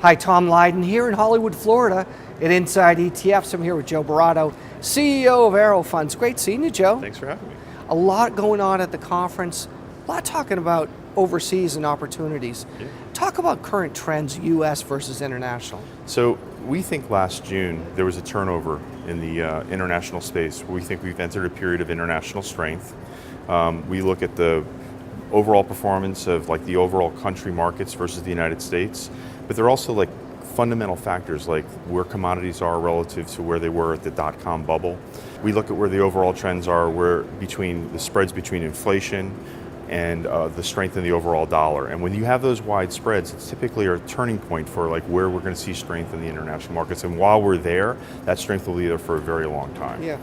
Hi, Tom Lydon here in Hollywood, Florida at Inside ETFs. I'm here with Joe Barrato, CEO of Arrow Funds. Great seeing you, Joe. Thanks for having me. A lot going on at the conference, a lot talking about overseas and opportunities. Yeah. Talk about current trends, US versus international. So we think last June there was a turnover in the international space. We think we've entered a period of international strength. We look at the overall performance of like the overall country markets versus the United States, but they're also like fundamental factors like where commodities are relative to where they were at the dot-com bubble. We look at where the overall trends are, where between the spreads between inflation and the strength in the overall dollar. And when you have those wide spreads, it's typically a turning point for like where we're going to see strength in the international markets. And while we're there, that strength will be there for a very long time. Yeah.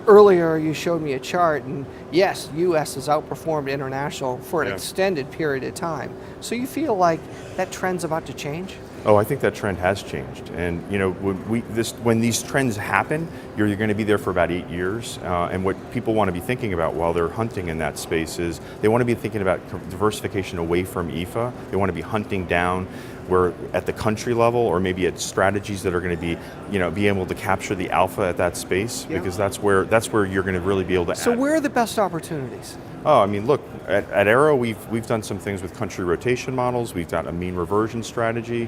Earlier you showed me a chart, and yes, US has outperformed international for an extended period of time. So you feel like that trend's about to change? Oh, I think that trend has changed, and you know, when these trends happen, you're going to be there for about 8 years. And what people want to be thinking about while they're hunting in that space is they want to be thinking about diversification away from EFA. They want to be hunting down where at the country level, or maybe at strategies that are going to be, you know, be able to capture the alpha at that space, because that's where you're going to really be able to. So where are the best opportunities? Oh, I mean, look, at Arrow, we've done some things with country rotation models. We've got a mean reversion strategy.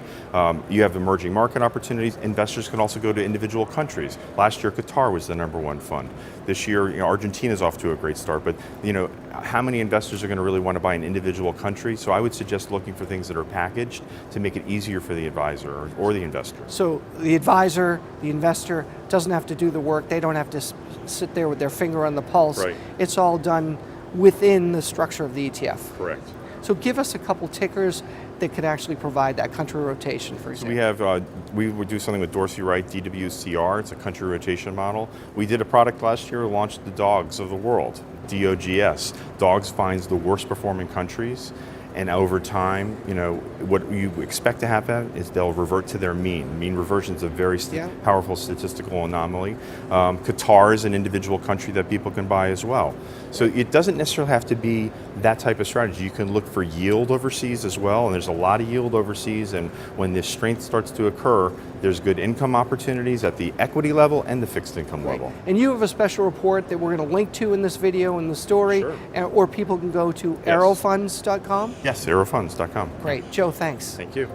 You have emerging market opportunities. Investors can also go to individual countries. Last year, Qatar was the #1 fund. This year, you know, Argentina's off to a great start. But you know, how many investors are going to really want to buy an individual country? So I would suggest looking for things that are packaged to make it easier for the advisor or the investor. So the advisor, the investor doesn't have to do the work. They don't have to sit there with their finger on the pulse. Right. It's all done within the structure of the ETF. Correct. So give us a couple tickers that could actually provide that country rotation, for example. So we have, we would do something with Dorsey Wright, DWCR, it's a country rotation model. We did a product last year, launched the Dogs of the World, DOGS. Dogs finds the worst performing countries, and over time, you know, what you expect to happen is they'll revert to their mean. Mean reversion is a very powerful statistical anomaly. Qatar is an individual country that people can buy as well. So it doesn't necessarily have to be that type of strategy. You can look for yield overseas as well, and there's a lot of yield overseas, and when this strength starts to occur, there's good income opportunities at the equity level and the fixed income level. And you have a special report that we're going to link to in this video and the story, or people can go to arrowfunds.com? Yes, arrowfunds.com. Great. Joe, thanks. Thank you.